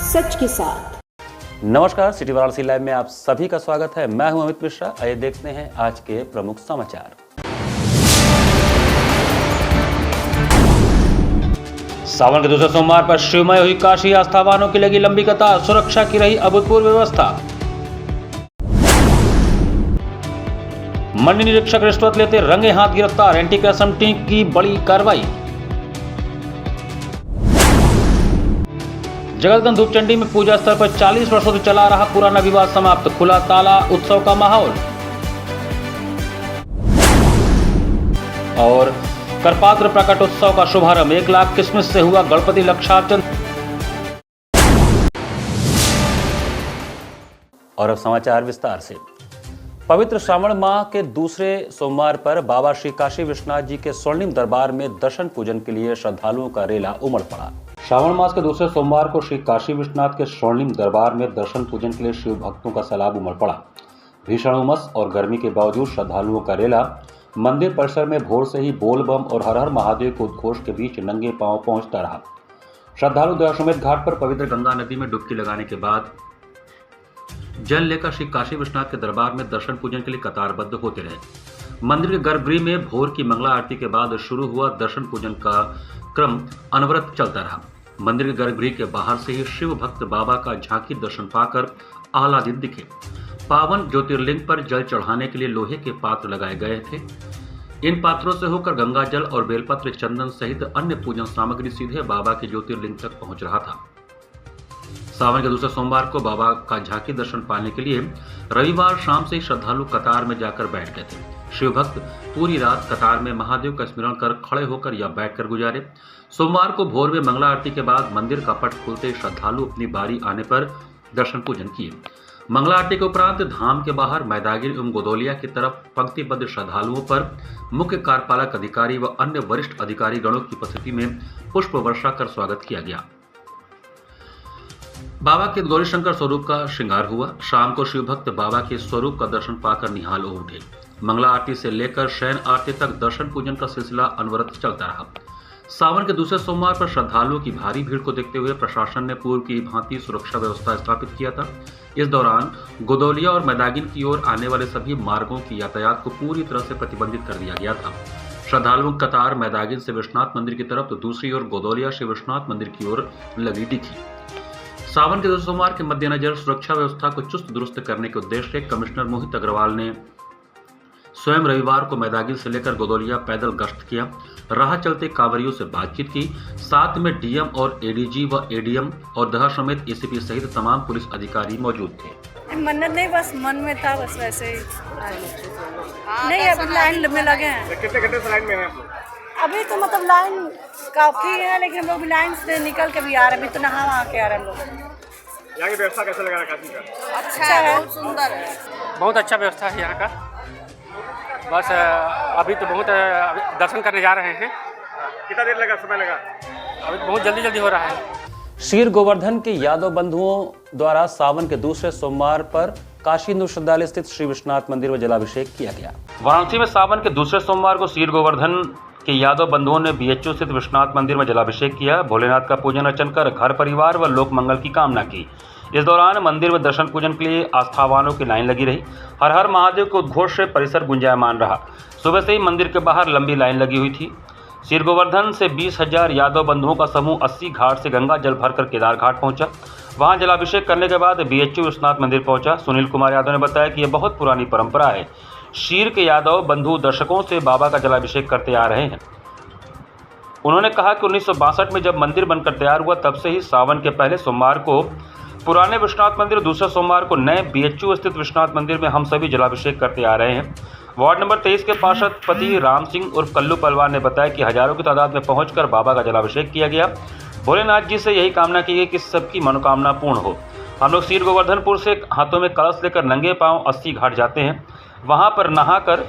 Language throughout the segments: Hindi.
सच के साथ। नमस्कार, सिटी वाराणसी लाइव में आप सभी का स्वागत है। मैं हूं अमित मिश्रा। आइए देखते हैं आज के प्रमुख समाचार। सावन के दूसरे सोमवार पर शिवमय हुई काशी। आस्थावानों की लगी लंबी कतार। सुरक्षा की रही अभूतपूर्व व्यवस्था। मंडी निरीक्षक रिश्वत लेते रंगे हाथ गिरफ्तार। एंटी करप्शन टीम की बड़ी कार्रवाई। जगतगंज धूपचंडी में पूजा स्थल पर 40 वर्षों से चला रहा पुराना विवाद समाप्त। खुला ताला, उत्सव का माहौल। और करपात्र प्रकट उत्सव का शुभारंभ। 1 लाख किसमिस से हुआ गणपति लक्षार्चन। और अब समाचार विस्तार से। पवित्र श्रावण माह के दूसरे सोमवार पर बाबा श्री काशी विश्वनाथ जी के स्वर्णिम दरबार में दर्शन पूजन के लिए श्रद्धालुओं का रेला उमड़ पड़ा। श्रावण मास के दूसरे सोमवार को श्री काशी विश्वनाथ के स्वर्णिम दरबार में दर्शन पूजन के लिए शिव भक्तों का सैलाब उमड़ पड़ा। भीषण उमस और गर्मी के बावजूद श्रद्धालुओं का रेला मंदिर परिसर में भोर से ही बोल बम और हर हर महादेव के उद्घोष के बीच नंगे पांव पहुंचता रहा। श्रद्धालु दशाश्वमेध घाट पर पवित्र गंगा नदी में डुबकी लगाने के बाद जल लेकर श्री काशी विश्वनाथ के दरबार में दर्शन पूजन के लिए कतारबद्ध होते रहे। मंदिर के गर्भगृह में भोर की मंगला आरती के बाद शुरू हुआ दर्शन पूजन का क्रम अनवरत चलता रहा। मंदिर के गर्भगृह के बाहर से ही शिव भक्त बाबा का झांकी दर्शन पाकर आह्लादित दिखे। पावन ज्योतिर्लिंग पर जल चढ़ाने के लिए लोहे के पात्र लगाए गए थे। इन पात्रों से होकर गंगा जल और बेलपत्र, चंदन सहित अन्य पूजन सामग्री सीधे बाबा के ज्योतिर्लिंग तक पहुंच रहा था। सावन के दूसरे सोमवार को बाबा का झांकी दर्शन पाने के लिए रविवार शाम से ही श्रद्धालु कतार में जाकर बैठ गए थे। शिव भक्त पूरी रात कतार में महादेव का स्मरण कर खड़े होकर या बैठकर गुजारे। सोमवार को भोर में मंगला आरती के बाद मंदिर का पट खुलते श्रद्धालु अपनी बारी आने पर दर्शन पूजन किए। मंगला आरती के उपरांत धाम के बाहर मैदागिरी एवं गोदौलिया की तरफ पंक्तिबद्ध श्रद्धालुओं पर मुख्य कार्यपालक अधिकारी व अन्य वरिष्ठ अधिकारी गणों की उपस्थिति में पुष्प वर्षा कर स्वागत किया गया। बाबा के गौरी शंकर स्वरूप का श्रृंगार हुआ। शाम को शिव भक्त बाबा के स्वरूप का दर्शन पाकर निहाल हो उठे। मंगला आरती से लेकर शयन आरती तक दर्शन पूजन का सिलसिला अनवरत चलता रहा। सावन के दूसरे सोमवार पर श्रद्धालुओं की भारी भीड़ को देखते हुए प्रशासन ने पूर्व की भांति सुरक्षा व्यवस्था स्थापित किया था। इस दौरान गोदौलिया और मैदागिन की ओर आने वाले सभी मार्गों की यातायात को पूरी तरह से प्रतिबंधित कर दिया गया था। श्रद्धालुओं की कतार मैदागिन से विश्वनाथ मंदिर की तरफ तो दूसरी ओर गोदौलिया से विश्वनाथ मंदिर की ओर लगी दिखी। सावन के दूसरे सोमवार के मद्देनजर सुरक्षा व्यवस्था को चुस्त दुरुस्त करने के उद्देश्य से कमिश्नर मोहित अग्रवाल ने स्वयं रविवार को मैदागिन से लेकर गोदौलिया पैदल गश्त किया। राह चलते कांवरियों से बातचीत की। साथ में डीएम और एडीजी व एडीएम और दशाश्वमेध एसीपी सहित तमाम पुलिस अधिकारी मौजूद थे। मन्नत नहीं, बस मन में था, बस वैसे ही। नहीं, अभी लाइन में लगे हैं। कितने घंटे से लाइन में हैं आप लोग? अभी तो मतलब लाइन काफी है, लेकिन हम लोग लाइन से निकल के भी आ रहे हैं। अभी तो नहा के आ रहे हैं हम लोग। यहाँ की व्यवस्था कैसे लगा काशी का? अच्छा है, बहुत सुंदर है। बहुत अच्छा व्यवस्था है यहाँ का। बस अभी तो बहुत दर्शन करने जा रहे हैं। कितना देर लगा, समय लगा? अभी बहुत जल्दी जल्दी हो रहा है। शीर गोवर्धन के यादव बंधुओं द्वारा सावन के दूसरे सोमवार पर काशी हिंदू विश्वविद्यालय स्थित श्री विश्वनाथ मंदिर में जलाभिषेक किया गया। वाराणसी में सावन के दूसरे सोमवार को शीर गोवर्धन के यादव बंधुओं ने बीएचयू स्थित विश्वनाथ मंदिर में जलाभिषेक किया। भोलेनाथ का पूजन अर्चन कर घर परिवार व लोक मंगल की कामना की। इस दौरान मंदिर में दर्शन पूजन के लिए आस्थावानों की लाइन लगी रही। हर हर महादेव के उद्घोष से परिसर गुंजायमान रहा। सुबह से ही मंदिर के बाहर लंबी लाइन लगी हुई थी। शीर गोवर्धन से 20,000 यादव बंधुओं का समूह 80 घाट से गंगा जल भरकर केदार घाट पहुंचा। वहां जलाभिषेक करने के बाद बीएचयू विश्वनाथ मंदिर पहुंचा। सुनील कुमार यादव ने बताया कि यह बहुत पुरानी परंपरा है। शीर के यादव बंधु दशकों से बाबा का जलाभिषेक करते आ रहे हैं। उन्होंने कहा कि 1962 में जब मंदिर बनकर तैयार हुआ तब से ही सावन के पहले सोमवार को पुराने विश्वनाथ मंदिर, दूसरे सोमवार को नए बीएचयू स्थित विश्वनाथ मंदिर में हम सभी जलाभिषेक करते आ रहे हैं। वार्ड नंबर 23 के पार्षद पति राम सिंह उर्फ कल्लू पहलवान ने बताया कि हजारों की तादाद में पहुंचकर बाबा का जलाभिषेक किया गया। भोलेनाथ जी से यही कामना की गई कि सबकी मनोकामना पूर्ण हो। हम लोग शीर गोवर्धनपुर से हाथों में कलश लेकर नंगे पांव 80 घाट जाते हैं। वहां पर नहाकर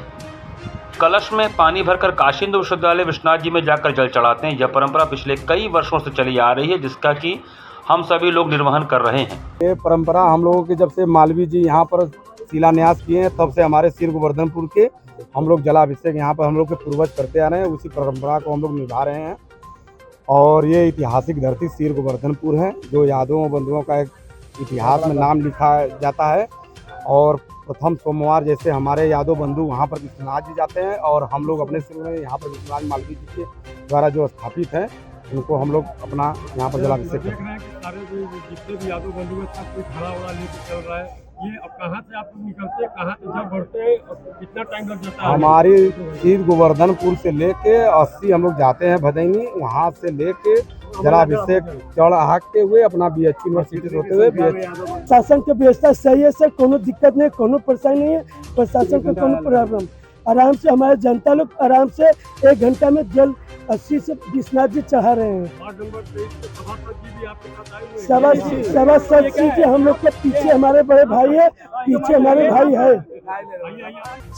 कलश में पानी भरकर काशी हिंदू विश्वविद्यालय विश्वनाथ जी में जाकर जल चढ़ाते हैं। यह परंपरा पिछले कई वर्षों से चली आ रही है, जिसका कि हम सभी लोग निर्वहन कर रहे हैं। ये परंपरा हम लोगों की जब से मालवीय जी यहाँ पर शिलान्यास किए हैं तब से हमारे शीर गोवर्धनपुर के हम लोग जलाभिषेक यहाँ पर हम लोग के पूर्वज करते आ रहे हैं। उसी परंपरा को हम लोग निभा रहे हैं और ये ऐतिहासिक धरती सिर गोवर्धनपुर है, जो यादवों बंधुओं का एक इतिहास में नाम लिखा जाता है। और प्रथम सोमवार जैसे हमारे यादव बंधु वहाँ पर विश्वनाथ जी जाते हैं, और हम लोग अपने सिर में यहाँ पर विश्वनाथ मालवीय जी के द्वारा जो स्थापित है उनको हम लोग अपना यहाँ पर जलाभिषेक करते हैं। सारे जितने भी यादव बंधु हैं सब कोई खड़ा होना लेकर चल रहा है। ये अब कहाँ से आप निकलते हैं, कहाँ से जब बढ़ते हैं, कितना टाइम लग जाता है? हमारी सिर गोवर्धनपुर से लेके 80 हम लोग जाते हैं भदैनी, वहाँ से लेके जलाभिषेक चढ़ा के हुए अपना BHU यूनिवर्सिटी होते हुए शासन के व्यवस्था सही है सर, कोनो दिक्कत नहीं, कोनो परेशानी नहीं है, प्रशासन को कोनो प्रॉब्लम। आराम से हमारे जनता लोग आराम से 1 घंटा में जल 80 से विश्वनाथ जी चढ़ा रहे हैं। वार्ड नंबर 23 के सभापति जी भी आपके साथ आए हुए हैं। सभासद जी हम लोग के पीछे हमारे बड़े भाई है, पीछे हमारे भाई है।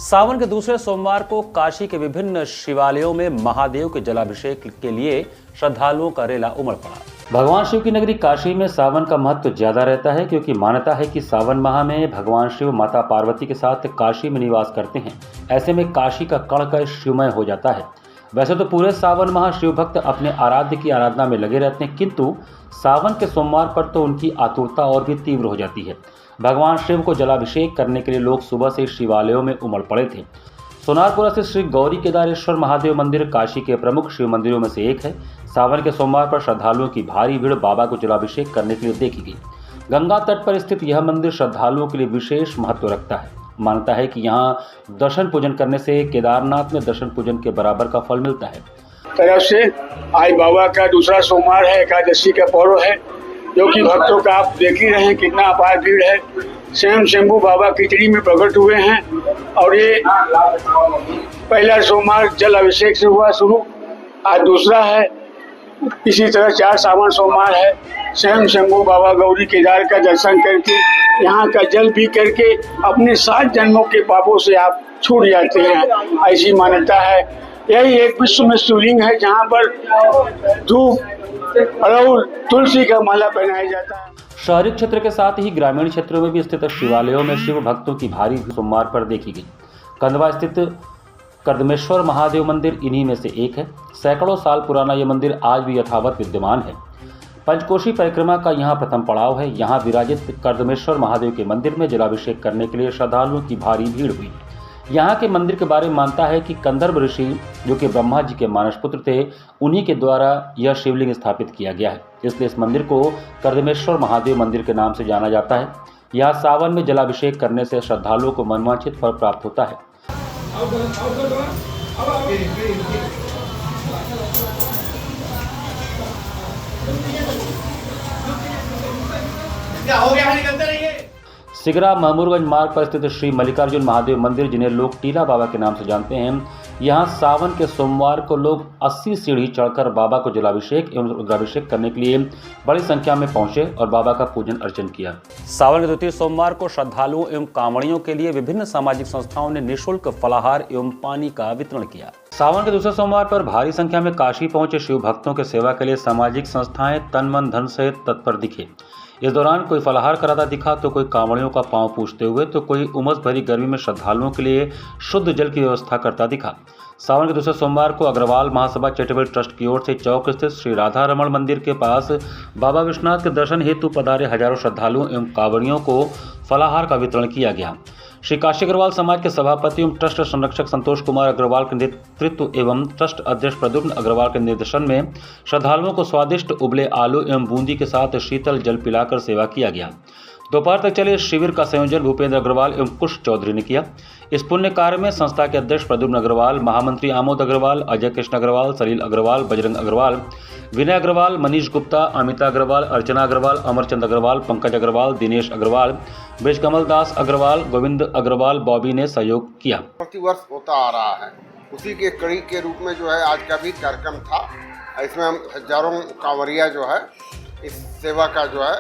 सावन के दूसरे सोमवार को काशी के विभिन्न शिवालयों में महादेव के जलाभिषेक के लिए श्रद्धालुओं का रेला उमड़ पड़ा। भगवान शिव की नगरी काशी में सावन का महत्व ज्यादा रहता है, क्योंकि मान्यता है कि सावन माह में भगवान शिव माता पार्वती के साथ काशी में निवास करते हैं। ऐसे में काशी का कण कण शिवमय हो जाता है। वैसे तो पूरे सावन माह शिव भक्त अपने आराध्य की आराधना में लगे रहते हैं, किंतु सावन के सोमवार पर तो उनकी आतुरता और भी तीव्र हो जाती है। भगवान शिव को जलाभिषेक करने के लिए लोग सुबह से शिवालयों में उमड़ पड़े थे। सोनारपुरा स्थित श्री गौरी केदारेश्वर महादेव मंदिर काशी के प्रमुख शिव मंदिरों में से एक है। सावन के सोमवार पर श्रद्धालुओं की भारी भीड़ बाबा को जलाभिषेक करने के लिए देखी गई। गंगा तट पर स्थित यह मंदिर श्रद्धालुओं के लिए विशेष महत्व रखता है। मानता है कि यहाँ दर्शन पूजन करने से केदारनाथ में दर्शन पूजन के बराबर का फल मिलता है। तरफ से आज बाबा का दूसरा सोमवार है, एकादशी का पर्व है, जो कि भक्तों का आप देख ही रहे हैं कितना अपार भीड़ है। स्वयं शंभू बाबा खिचड़ी में प्रकट हुए हैं, और ये पहला सोमवार जल अभिषेक से हुआ शुरू, आज दूसरा है। इसी तरह 4 सावन सोमवार है। स्वयं शंभू बाबा गौरी केदार का दर्शन करके, यहाँ का जल पी करके अपने 7 जन्मों के पापों से आप छूट जाते हैं, ऐसी मान्यता है। यही एक विश्व में शिवलिंग है जहाँ पर धूप, अड़हुल, तुलसी का माला पहनाया जाता है। शहरी क्षेत्र के साथ ही ग्रामीण क्षेत्रों में भी स्थित शिवालयों में शिव भक्तों की भारी सोमवार पर देखी गई। कंदवा स्थित कर्दमेश्वर महादेव मंदिर इन्हीं में से एक है। सैकड़ों साल पुराना यह मंदिर आज भी यथावत विद्यमान है। पंचकोशी परिक्रमा का यहाँ प्रथम पड़ाव है। यहाँ विराजित कर्दमेश्वर महादेव के मंदिर में जलाभिषेक करने के लिए श्रद्धालुओं की भारी भीड़ हुई। यहाँ के मंदिर के बारे में मानता है कि कंदर्प ऋषि, जो कि ब्रह्मा जी के मानसपुत्र थे, उन्हीं के द्वारा यह शिवलिंग स्थापित किया गया है। इसलिए इस मंदिर को कर्दमेश्वर महादेव मंदिर के नाम से जाना जाता है। यहाँ सावन में जलाभिषेक करने से श्रद्धालुओं को मनवांछित फल प्राप्त होता है। सिगरा महमूरगंज मार्ग पर स्थित श्री मल्लिकार्जुन महादेव मंदिर, जिन्हें लोग टीला बाबा के नाम से जानते हैं, यहाँ सावन के सोमवार को लोग 80 सीढ़ी चढ़कर बाबा को जलाभिषेक एवं रुद्राभिषेक करने के लिए बड़ी संख्या में पहुंचे और बाबा का पूजन अर्चन किया। सावन के द्वितीय सोमवार को श्रद्धालुओं एवं कांवड़ियों के लिए विभिन्न सामाजिक संस्थाओं ने निःशुल्क फलाहार एवं पानी का वितरण किया। सावन के दूसरे सोमवार पर भारी संख्या में काशी पहुंचे शिव भक्तों के सेवा के लिए सामाजिक संस्थाएं तन मन धन सहित तत्पर दिखे। इस दौरान कोई फलाहार कराता दिखा, तो कोई कांवड़ियों का पांव पूछते हुए, तो कोई उमस भरी गर्मी में श्रद्धालुओं के लिए शुद्ध जल की व्यवस्था करता दिखा। सावन के दूसरे सोमवार को अग्रवाल महासभा चैरिटेबल ट्रस्ट की ओर से चौक स्थित श्री राधा रमण मंदिर के पास बाबा विश्वनाथ के दर्शन हेतु पधारे हजारों श्रद्धालुओं एवं कांवड़ियों को फलाहार का वितरण किया गया। श्री काशी अग्रवाल समाज के सभापति एवं ट्रस्ट संरक्षक संतोष कुमार अग्रवाल के नेतृत्व एवं ट्रस्ट अध्यक्ष प्रद्युम्न अग्रवाल के निर्देशन में श्रद्धालुओं को स्वादिष्ट उबले आलू एवं बूंदी के साथ शीतल जल पिलाकर सेवा किया गया। दोपहर तक चले इस शिविर का संयोजन भूपेंद्र अग्रवाल एवं कुश चौधरी ने किया। इस पुण्य कार्य में संस्था के अध्यक्ष प्रद्युम्न अग्रवाल, महामंत्री आमोद अग्रवाल, अजय कृष्ण अग्रवाल, सलील अग्रवाल, बजरंग अग्रवाल, विनय अग्रवाल, मनीष गुप्ता, अमिता अग्रवाल, अर्चना अग्रवाल, अमरचंद अग्रवाल, पंकज अग्रवाल, दिनेश अग्रवाल, ब्रजकमल दास अग्रवाल, गोविंद अग्रवाल, बॉबी ने सहयोग किया। प्रतिवर्ष होता आ रहा है, उसी के कड़ी के रूप में जो है आज का भी कार्यक्रम था। इसमें हम हजारों कांवरिया जो है इस सेवा का जो है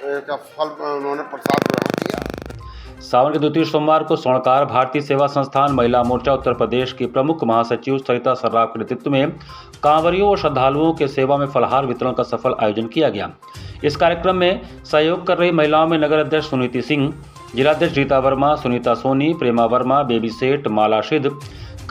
का फल उन्होंने प्रसाद ग्रहण किया। सावन के द्वितीय सोमवार को स्वर्णकार भारतीय सेवा संस्थान महिला मोर्चा उत्तर प्रदेश की प्रमुख महासचिव सरिता सर्राफ के नेतृत्व में कांवरियों और श्रद्धालुओं के सेवा में फलाहार वितरण का सफल आयोजन किया गया। इस कार्यक्रम में सहयोग कर रही महिलाओं में नगर अध्यक्ष सुनीति सिंह, जिलाध्यक्ष रीता वर्मा, सुनीता सोनी, प्रेमा वर्मा, बेबी सेठ, माला सिद्ध,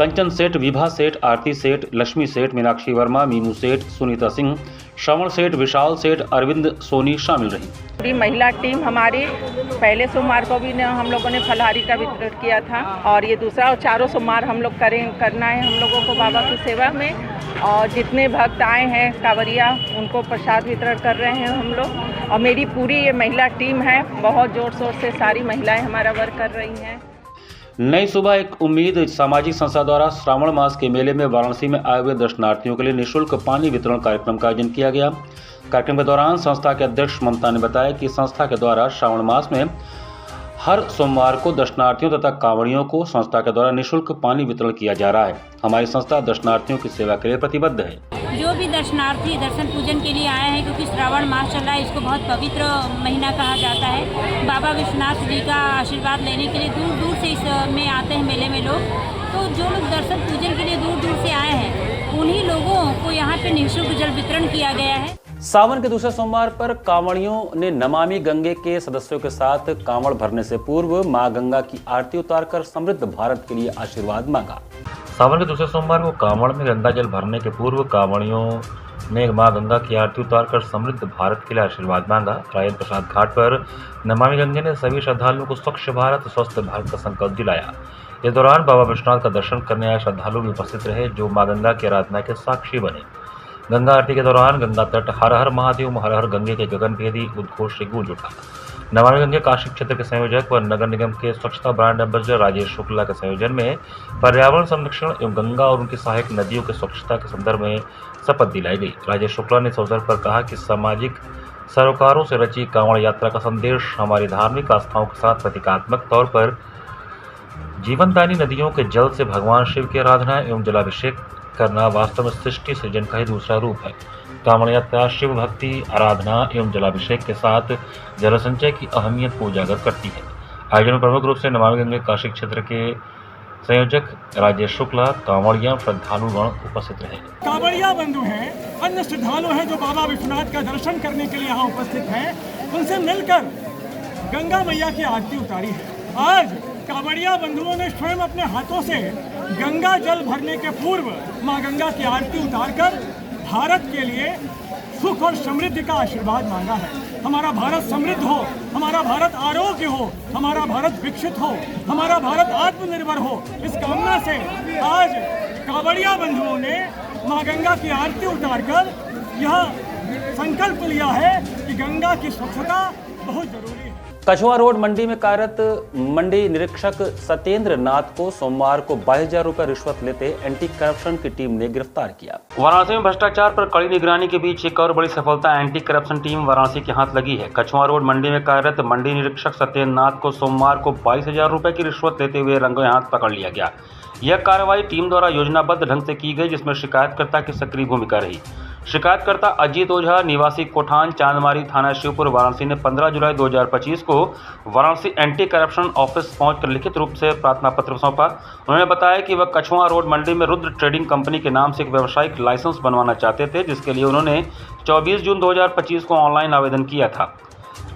कंचन सेठ, विभा सेठ, आरती सेठ, लक्ष्मी सेठ, मीनाक्षी वर्मा, मीनू सेठ, सुनीता सिंह, श्रवण सेठ, विशाल सेठ, अरविंद सोनी शामिल रहीं। पूरी महिला टीम हमारी पहले सोमवार को भी हम लोगों ने फलाहारी का वितरण किया था और ये दूसरा और चारों सोमवार हम लोग करना है हम लोगों को बाबा की सेवा में। और जितने भक्त आए हैं कांवरिया उनको प्रसाद वितरण कर रहे हैं हम लोग। और मेरी पूरी ये महिला टीम है, बहुत जोर शोर से सारी महिलाएं हमारा वर्क कर रही हैं। नई सुबह एक उम्मीद सामाजिक संस्था द्वारा श्रावण मास के मेले में वाराणसी में आए हुए दर्शनार्थियों के लिए निःशुल्क पानी वितरण कार्यक्रम का आयोजन किया गया। कार्यक्रम के दौरान संस्था के अध्यक्ष ममता ने बताया कि संस्था के द्वारा श्रावण मास में हर सोमवार को दर्शनार्थियों तथा कांवड़ियों को संस्था के द्वारा निःशुल्क पानी वितरण किया जा रहा है। हमारी संस्था दर्शनार्थियों की सेवा के लिए प्रतिबद्ध है। जो भी दर्शनार्थी दर्शन पूजन के लिए आए हैं, क्योंकि श्रावण मास चल रहा है, इसको बहुत पवित्र महीना कहा जाता है। बाबा विश्वनाथ जी का आशीर्वाद लेने के लिए दूर दूर से इसमें आते हैं मेले में लोग। तो जो लोग दर्शन पूजन के लिए दूर दूर से आए हैं उन्हीं लोगों को यहाँ पे निःशुल्क जल वितरण किया गया है। सावन के दूसरे सोमवार पर कांवड़ियों ने नमामि गंगे के सदस्यों के साथ कांवड़ भरने से पूर्व मां गंगा की आरती उतारकर समृद्ध भारत के लिए आशीर्वाद मांगा। सावन के दूसरे सोमवार को कांवड़ में गंगा जल भरने के पूर्व कांवड़ियों ने मां गंगा की आरती उतारकर समृद्ध भारत के लिए आशीर्वाद मांगा। राजेंद्र प्रसाद घाट पर नमामि गंगे ने सभी श्रद्धालुओं को स्वच्छ भारत स्वस्थ भारत का संकल्प दिलाया। इस दौरान बाबा विश्वनाथ का दर्शन करने आए श्रद्धालु भी उपस्थित रहे, जो मां गंगा की आराधना के साक्षी बने। गंगा आरती के दौरान गंगा तट हर हर महादेव हर हर गंगे के गगनभेदी उद्घोष से गूंज उठा। नमामि गंगे काशी क्षेत्र के संयोजक व नगर निगम के स्वच्छता ब्रांड एम्बेसडर राजेश शुक्ला के संयोजन में पर्यावरण संरक्षण एवं गंगा और उनकी सहायक नदियों के स्वच्छता के संदर्भ में शपथ दिलाई गई। राजेश शुक्ला ने इस अवसर पर कहा कि सामाजिक सरोकारों से रची कांवड़ यात्रा का संदेश हमारी धार्मिक आस्थाओं के साथ प्रतीकात्मक तौर पर जीवनदायिनी नदियों के जल से भगवान शिव की आराधना एवं जलाभिषेक करना वास्तव में सृष्टि सृजन का ही दूसरा रूप है। कांवड़ यात्रा शिव भक्ति, आराधना एवं जलाभिषेक के साथ जल संचय की अहमियत को उजागर करती है। आयोजन में प्रमुख रूप से नमामि गंगे काशी क्षेत्र के संयोजक राजेश शुक्ला, कांवड़िया श्रद्धालुगण उपस्थित रहे। कांवड़िया बंधु हैं, अन्य श्रद्धालु हैं जो बाबा विश्वनाथ का दर्शन करने के लिए यहाँ उपस्थित हैं, उनसे मिलकर गंगा मैया की आरती उतारी है। आज कांवड़िया बंधुओं ने स्वयं अपने हाथों से गंगा जल भरने के पूर्व मां गंगा की आरती उतारकर भारत के लिए सुख और समृद्धि का आशीर्वाद मांगा है। हमारा भारत समृद्ध हो, हमारा भारत आरोग्य हो, हमारा भारत विकसित हो, हमारा भारत आत्मनिर्भर हो, इस कामना से आज कांवड़िया बंधुओं ने मां गंगा की आरती उतारकर यह संकल्प लिया है कि गंगा की स्वच्छता बहुत जरूरी है। कछुआ रोड मंडी में कार्यरत मंडी निरीक्षक सत्येंद्र नाथ को सोमवार को 22,000 रुपये रिश्वत लेते एंटी करप्शन की टीम ने गिरफ्तार किया। वाराणसी में भ्रष्टाचार पर कड़ी निगरानी के बीच एक और बड़ी सफलता एंटी करप्शन टीम वाराणसी के हाथ लगी है। कछुआ रोड मंडी में कार्यरत मंडी निरीक्षक सत्येंद्र नाथ को सोमवार को 22,000 रुपये की रिश्वत लेते हुए रंगों हाथ पकड़ लिया गया। यह कार्रवाई टीम द्वारा योजनाबद्ध ढंग से की गई, जिसमें शिकायतकर्ता की सक्रिय भूमिका रही। शिकायतकर्ता अजीत ओझा निवासी कोठान चांदमारी थाना शिवपुर वाराणसी ने 15 जुलाई 2025 को वाराणसी एंटी करप्शन ऑफिस पहुंचकर लिखित रूप से प्रार्थना पत्र सौंपा। उन्होंने बताया कि वह कछुआ रोड मंडी में रुद्र ट्रेडिंग कंपनी के नाम से एक व्यावसायिक लाइसेंस बनवाना चाहते थे, जिसके लिए उन्होंने 24 जून 2025 को ऑनलाइन आवेदन किया था।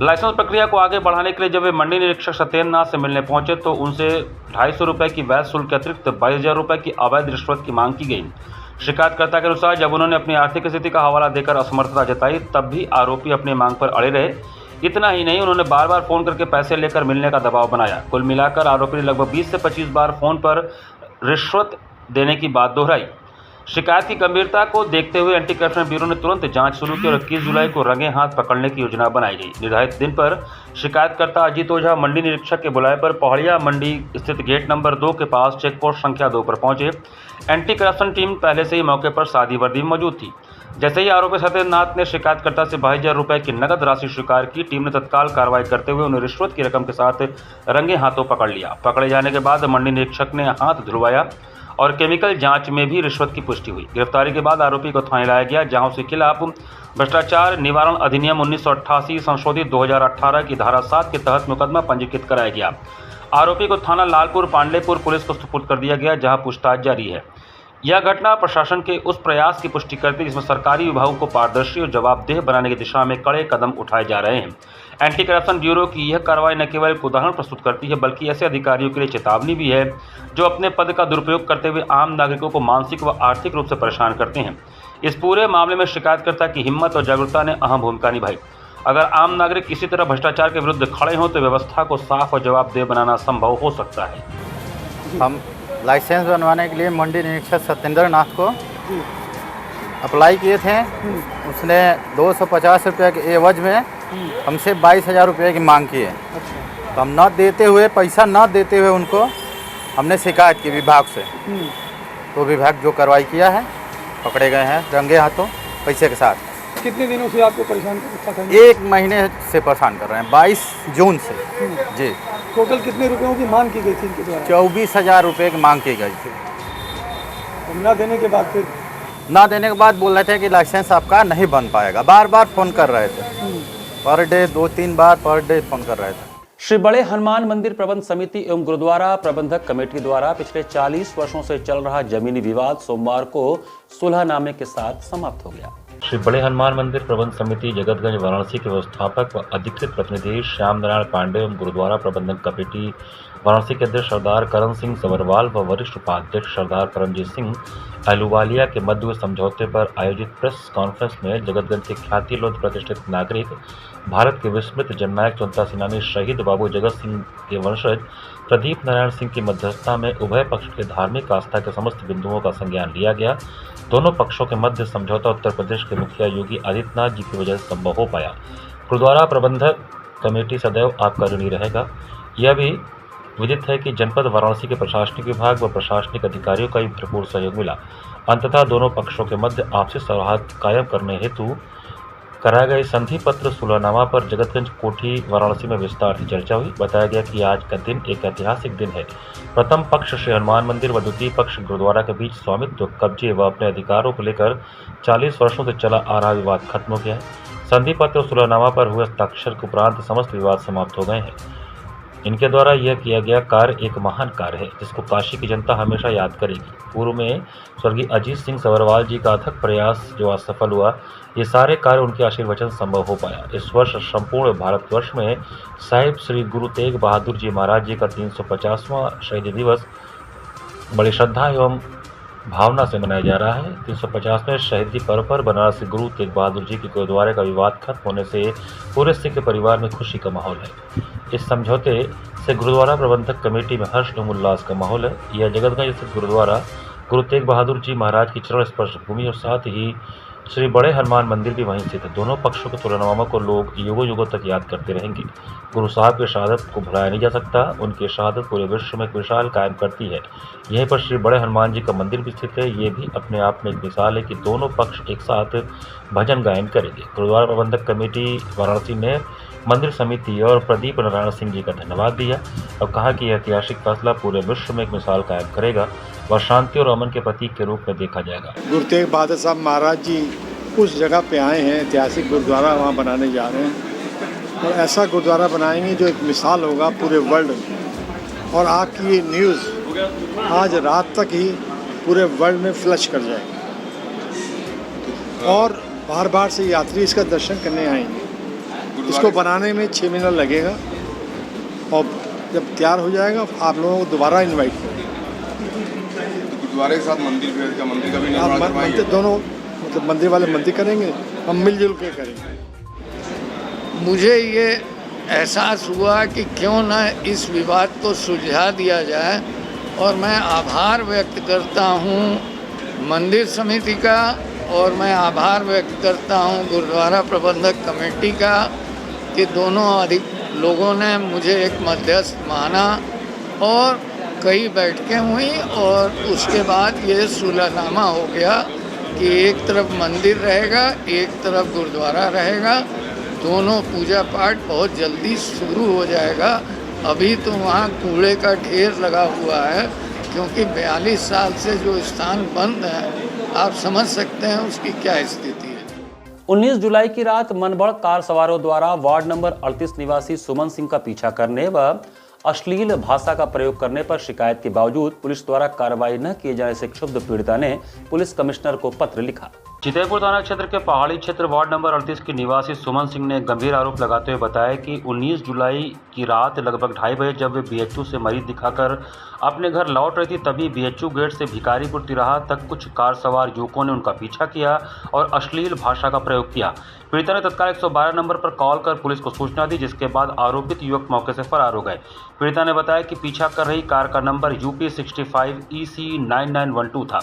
लाइसेंस प्रक्रिया को आगे बढ़ाने के लिए जब वे मंडी निरीक्षक सत्येंद्र नाथ से मिलने पहुंचे तो उनसे 250 रुपये की वैध शुल्क के अतिरिक्त 22,000 रुपये की अवैध रिश्वत की मांग की गई। शिकायतकर्ता के अनुसार जब उन्होंने अपनी आर्थिक स्थिति का हवाला देकर असमर्थता जताई, तब भी आरोपी अपनी मांग पर अड़े रहे। इतना ही नहीं, उन्होंने बार बार फोन करके पैसे लेकर मिलने का दबाव बनाया। कुल मिलाकर आरोपी ने लगभग 20 से 25 बार फोन पर रिश्वत देने की बात दोहराई। शिकायत की गंभीरता को देखते हुए एंटी करप्शन ब्यूरो ने तुरंत जांच शुरू की और 21 जुलाई को रंगे हाथ पकड़ने की योजना बनाई गई। निर्धारित दिन पर शिकायतकर्ता अजीत ओझा मंडी निरीक्षक के बुलाए पर पहाड़िया मंडी स्थित गेट नंबर 2 के पास चेक पोस्ट संख्या 2 पर पहुंचे। एंटी करप्शन टीम पहले से ही मौके पर सादी वर्दी में मौजूद थी। जैसे ही आरोपी सत्येंद्र नाथ ने शिकायतकर्ता से 22,000 रुपये की नकद राशि स्वीकार की, टीम ने तत्काल कार्रवाई करते हुए उन्हें रिश्वत की रकम के साथ रंगे हाथों पकड़ लिया। पकड़े जाने के बाद मंडी निरीक्षक ने हाथ धुलवाया और केमिकल जांच में भी रिश्वत की पुष्टि हुई। गिरफ्तारी के बाद आरोपी को थाने लाया गया, जहां उसके खिलाफ भ्रष्टाचार निवारण अधिनियम 1988 संशोधित 2018 की धारा 7 के तहत मुकदमा पंजीकृत कराया गया। आरोपी को थाना लालपुर पांडेपुर पुलिस को सुपुर्द कर दिया गया, जहां पूछताछ जारी है। यह घटना प्रशासन के उस प्रयास की पुष्टि करती है जिसमें सरकारी विभागों को पारदर्शी और जवाबदेह बनाने की दिशा में कड़े कदम उठाए जा रहे हैं। एंटी करप्शन ब्यूरो की यह कार्रवाई न केवल एक उदाहरण प्रस्तुत करती है बल्कि ऐसे अधिकारियों के लिए चेतावनी भी है जो अपने पद का दुरुपयोग करते हुए आम नागरिकों को मानसिक व आर्थिक रूप से परेशान करते हैं। इस पूरे मामले में शिकायतकर्ता की हिम्मत और जागरूकता ने अहम भूमिका निभाई। अगर आम नागरिक किसी तरह भ्रष्टाचार के विरुद्ध खड़े हों तो व्यवस्था को साफ और जवाबदेह बनाना संभव हो सकता है। हम लाइसेंस बनवाने के लिए मंडी निरीक्षक सत्येंद्र नाथ को अप्लाई किए थे। उसने 250 रुपये के एवज में हमसे 22,000 रुपये की मांग की है। तो हम न देते हुए, पैसा न देते हुए उनको हमने शिकायत की विभाग से। तो विभाग जो कार्रवाई किया है, पकड़े गए हैं रंगे हाथों पैसे के साथ। कितने दिनों से आपको परेशान कर रहे हैं? 1 महीने से परेशान कर रहे हैं, 22 जून से। जी। टोटल कितने रुपयों की मांग की गई थी इनके द्वारा? 24,000 रुपये की मांग की गई थी। ना देने के बाद फिर ना देने के बाद बोल रहे थे कि लाइसेंस आपका नहीं बन पाएगा। बार बार फ़ोन कर रहे थे, पर डे 2-3 बार पर डे फ़ोन कर रहे थे। श्री बड़े हनुमान मंदिर प्रबंध समिति एवं गुरुद्वारा प्रबंधक कमेटी द्वारा पिछले 40 वर्षों से चल रहा जमीनी विवाद सोमवार को सुलहनामे के साथ समाप्त हो गया। श्री बड़े हनुमान मंदिर प्रबंध समिति जगतगंज वाराणसी के व्यवस्थापक व अधिकृत प्रतिनिधि श्याम नारायण पांडे एवं गुरुद्वारा प्रबंधक कमेटी वाराणसी के अध्यक्ष सरदार करण सिंह सबरवाल व वरिष्ठ उपाध्यक्ष सरदार परमजीत सिंह अहलूवालिया के मध्य हुए समझौते पर आयोजित प्रेस कॉन्फ्रेंस में जगतगंज के ख्यातिलोद प्रतिष्ठित नागरिक, भारत के विस्मृत जननायक स्वतंत्रता सेनानी शहीद बाबू जगत सिंह के वंशज प्रदीप नारायण सिंह की मध्यस्थता में उभय पक्ष के धार्मिक आस्था के समस्त बिंदुओं का संज्ञान लिया गया। दोनों पक्षों के मध्य समझौता उत्तर प्रदेश के मुखिया योगी आदित्यनाथ जी की वजह से संभव हो पाया। गुरुद्वारा प्रबंधक कमेटी सदैव आपका ऋणी रहेगा। यह भी विदित है कि जनपद वाराणसी के प्रशासनिक विभाग व प्रशासनिक अधिकारियों का भी भरपूर सहयोग मिला। अंततः दोनों पक्षों के मध्य आपसी सौहार्द कायम करने हेतु कराए गए संधि पत्र सुलहनामा पर जगतगंज कोठी वाराणसी में विस्तार से चर्चा हुई। बताया गया कि आज का दिन एक ऐतिहासिक दिन है। प्रथम पक्ष श्री हनुमान मंदिर व द्वितीय पक्ष गुरुद्वारा के बीच स्वामित्व, कब्जे व अपने अधिकारों को लेकर 40 वर्षों से चला आ रहा विवाद खत्म हो गया है। संधि पत्र सुलहनामा पर हुए हस्ताक्षर के उपरांत समस्त विवाद समाप्त हो गए हैं। इनके द्वारा यह किया गया कार्य एक महान कार्य है जिसको काशी की जनता हमेशा याद करेगी। पूर्व में स्वर्गीय अजीत सिंह सबरवाल जी का अथक प्रयास जो आज सफल हुआ, ये सारे कार्य उनके आशीर्वचन संभव हो पाया। इस वर्ष संपूर्ण भारतवर्ष में साहिब श्री गुरु तेग बहादुर जी महाराज जी का 350वां शहीदी दिवस बड़ी श्रद्धा एवं भावना से मनाया जा रहा है। 350वें शहीदी पर्व पर बनारस के गुरु तेग बहादुर जी के गुरुद्वारे का विवाद खत्म होने से पूरे सिख परिवार में खुशी का माहौल है। इस समझौते से गुरुद्वारा प्रबंधक कमेटी में हर्ष एवं उल्लास का माहौल है। यह जगतगंज स्थित गुरुद्वारा गुरु तेग बहादुर जी महाराज की चरण स्पर्श भूमि और साथ ही श्री बड़े हनुमान मंदिर भी वहीं स्थित है। दोनों पक्षों के सुलहनामा को लोग युगों युगों तक याद करते रहेंगे। गुरु साहब की शहादत को भुलाया नहीं जा सकता। उनकी शहादत पूरे विश्व में एक मिसाल कायम करती है। यहीं पर श्री बड़े हनुमान जी का मंदिर भी स्थित है। ये भी अपने आप में एक मिसाल है कि दोनों पक्ष एक साथ भजन गायन करेंगे। गुरुद्वारा प्रबंधक कमेटी वाराणसी ने मंदिर समिति और प्रदीप नारायण सिंह जी का धन्यवाद दिया और कहा कि यह ऐतिहासिक फैसला पूरे विश्व में एक मिसाल कायम करेगा व शांति और अमन के प्रतीक के रूप में देखा जाएगा। गुरु तेग बहादुर साहब महाराज जी उस जगह पे आए हैं, ऐतिहासिक गुरुद्वारा वहाँ बनाने जा रहे हैं और ऐसा गुरुद्वारा बनाएंगे जो एक मिसाल होगा पूरे वर्ल्ड में। और आपकी ये न्यूज़ आज रात तक ही पूरे वर्ल्ड में फ्लश कर जाएगी और बार बार से यात्री इसका दर्शन करने आएंगे। इसको बनाने में 6 महीना लगेगा और जब तैयार हो जाएगा आप लोगों को दोबारा इनवाइट करेंगे। गुरुद्वारे के साथ मंदिर का भी निर्माण करवाएंगे। दोनों मतलब मंदिर वाले मंदिर करेंगे, हम मिलजुल के करेंगे। मुझे ये एहसास हुआ कि क्यों न इस विवाद को सुलझा दिया जाए और मैं आभार व्यक्त करता हूँ मंदिर समिति का और मैं आभार व्यक्त करता हूँ गुरुद्वारा प्रबंधक कमेटी का कि दोनों अधिक लोगों ने मुझे एक मध्यस्थ माना और कई बैठकें हुई और उसके बाद ये सुलहनामा हो गया कि एक तरफ मंदिर रहेगा, एक तरफ गुरुद्वारा रहेगा। दोनों पूजा पाठ बहुत जल्दी शुरू हो जाएगा। अभी तो वहाँ कूड़े का ढेर लगा हुआ है क्योंकि 42 साल से जो स्थान बंद है, आप समझ सकते हैं उसकी क्या स्थिति है। 19 जुलाई की रात मनबड़ कार सवारों द्वारा वार्ड नंबर 38 निवासी सुमन सिंह का पीछा करने व अश्लील भाषा का प्रयोग करने पर शिकायत के बावजूद पुलिस द्वारा कार्रवाई न किए जाने से क्षुब्ध पीड़िता ने पुलिस कमिश्नर को पत्र लिखा। चितैपुर थाना क्षेत्र के पहाड़ी क्षेत्र वार्ड नंबर 38 की निवासी सुमन सिंह ने गंभीर आरोप लगाते हुए बताया कि 19 जुलाई की रात लगभग 2:30 बजे जब वे बीएचयू से मरीज दिखाकर अपने घर लौट रही थी, तभी बीएचयू गेट से भिखारीपुर तिराहा तक कुछ कार सवार युवकों ने उनका पीछा किया और अश्लील भाषा का प्रयोग किया। पीड़िता ने तत्काल 112 नंबर पर कॉल कर पुलिस को सूचना दी, जिसके बाद आरोपित युवक मौके से फरार हो गए। पीड़िता ने बताया कि पीछा कर रही कार का नंबर UP 65 EC 9912 था।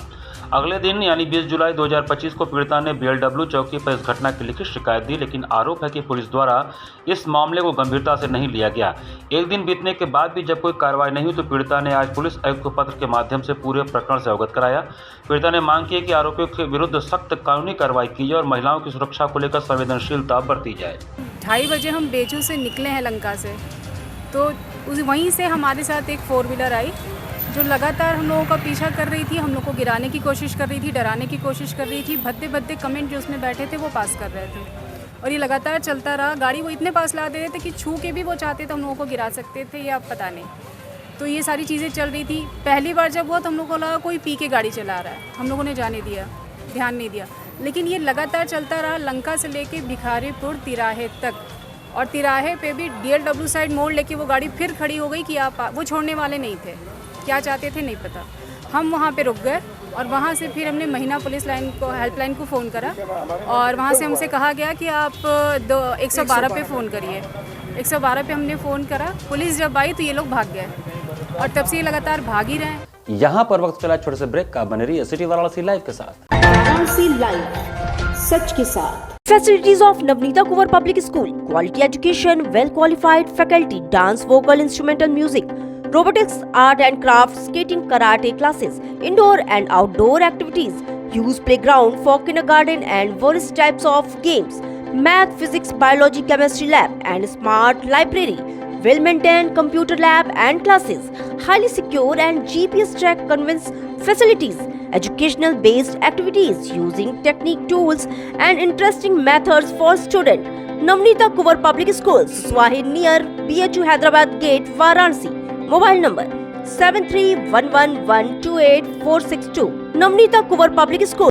अगले दिन यानी 20 जुलाई 2025 को पीड़िता ने BLW चौकी पर इस घटना की लिखित शिकायत दी, लेकिन आरोप है कि पुलिस द्वारा इस मामले को गंभीरता से नहीं लिया गया। एक दिन बीतने के बाद भी जब कोई कार्रवाई नहीं हुई तो पीड़िता ने आज पुलिस आयुक्त को पत्र के माध्यम से पूरे प्रकरण से अवगत कराया। पीड़िता ने मांग की है कि आरोपियों के विरुद्ध सख्त कानूनी कार्रवाई की जाए और महिलाओं की सुरक्षा को लेकर संवेदनशीलता बरती जाए। 2:30 बजे हम बेचू से निकले हैं लंका से, तो वहीं से हमारे साथ एक 4 व्हीलर आई जो लगातार हम लोगों का पीछा कर रही थी, हम लोग को गिराने की कोशिश कर रही थी, डराने की कोशिश कर रही थी। भद्दे भद्दे कमेंट जो उसमें बैठे थे वो पास कर रहे थे और ये लगातार चलता रहा। गाड़ी वो इतने पास ला दे रहे थे कि छू के भी वो चाहते थे हम लोगों को गिरा सकते थे या पता नहीं। तो ये सारी चीज़ें चल रही थी। पहली बार जब हुआ तो हम लोग को लगा कोई पी के गाड़ी चला रहा है, हम लोगों ने जाने दिया, ध्यान नहीं दिया। लेकिन ये लगातार चलता रहा लंका से लेके भिखारीपुर तिराहे तक, और तिराहे पे भी DLW साइड मोड़ लेके वो गाड़ी फिर खड़ी हो गई कि आप वो छोड़ने वाले नहीं थे, क्या चाहते थे नहीं पता। हम वहाँ पे रुक गए और वहाँ से फिर हमने महिला पुलिस लाइन को हेल्पलाइन को फ़ोन करा और वहाँ से हमसे कहा गया कि आप 112 पे फ़ोन करिए। 112 पे हमने फ़ोन करा, पुलिस जब आई तो ये लोग भाग गए और तब से ये लगातार भाग ही रहे हैं। यहाँ पर वक्त चला छोटे से ब्रेक का। बने रहिए सिटी वाराणसी लाइव के साथ। वाराणसी लाइव, सच के साथ। Facilities of Navneeta Kuvar Public School, quality education, well qualified faculty, dance, vocal, instrumental music, robotics, art and craft, skating, karate classes, indoor and outdoor activities, use playground for kindergarten and various types of games, math, physics, biology, chemistry lab and smart library, well maintained computer lab and classes, highly secure and GPS track conveyance facilities, educational based activities using technique tools and interesting methods for student. Navneeta Kuvar Public School, Swahi near BHU Hyderabad Gate, Varanasi. Mobile number 7311128462. Navneeta Kuvar Public School.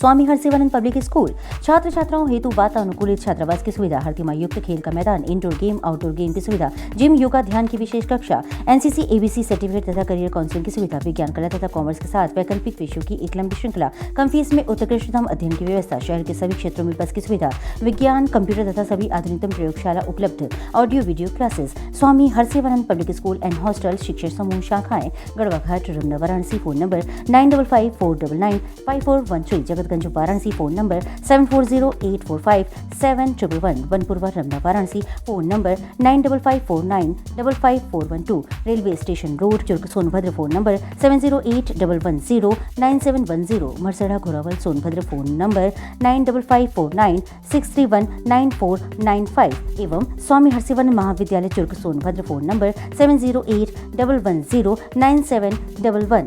Swami Harsevanand public school छात्र छात्राओं हेतु वातानुकूलित छात्रावास की सुविधा, हर तिमाही युक्त खेल का मैदान, इंडोर गेम आउटडोर गेम की सुविधा, जिम, योगा, ध्यान की विशेष कक्षा, NCC ABC सर्टिफिकेट तथा करियर काउंसलिंग की सुविधा, विज्ञान कला तथा कॉमर्स के साथ वैकल्पिक विषयों की एक लंबी श्रृंखला, कम फीस में उत्कृष्टतम अध्ययन की व्यवस्था, शहर के सभी क्षेत्रों में बस की सुविधा, विज्ञान, कंप्यूटर तथा सभी आधुनिकतम प्रयोगशाला उपलब्ध, audio video classes. Swami Harsevanand public school and hostel, शिक्षण समूह शाखाएं Garhwa Ghat, Ramna, Varanasi. Phone number 9554995413, Jagatganj Varanasi. Phone number 7408457111, Banpurwa, Ramna, Varanasi. Phone number 9554955412, railway station road, Churk, Sonbhadra. Phone number 7081109710, Marsada, Ghorawal, Sonbhadra. Phone number 954963199495 एवं स्वामी हरसिवानंद महाविद्यालय, Churk, Sonbhadra. Phone number 7081109711।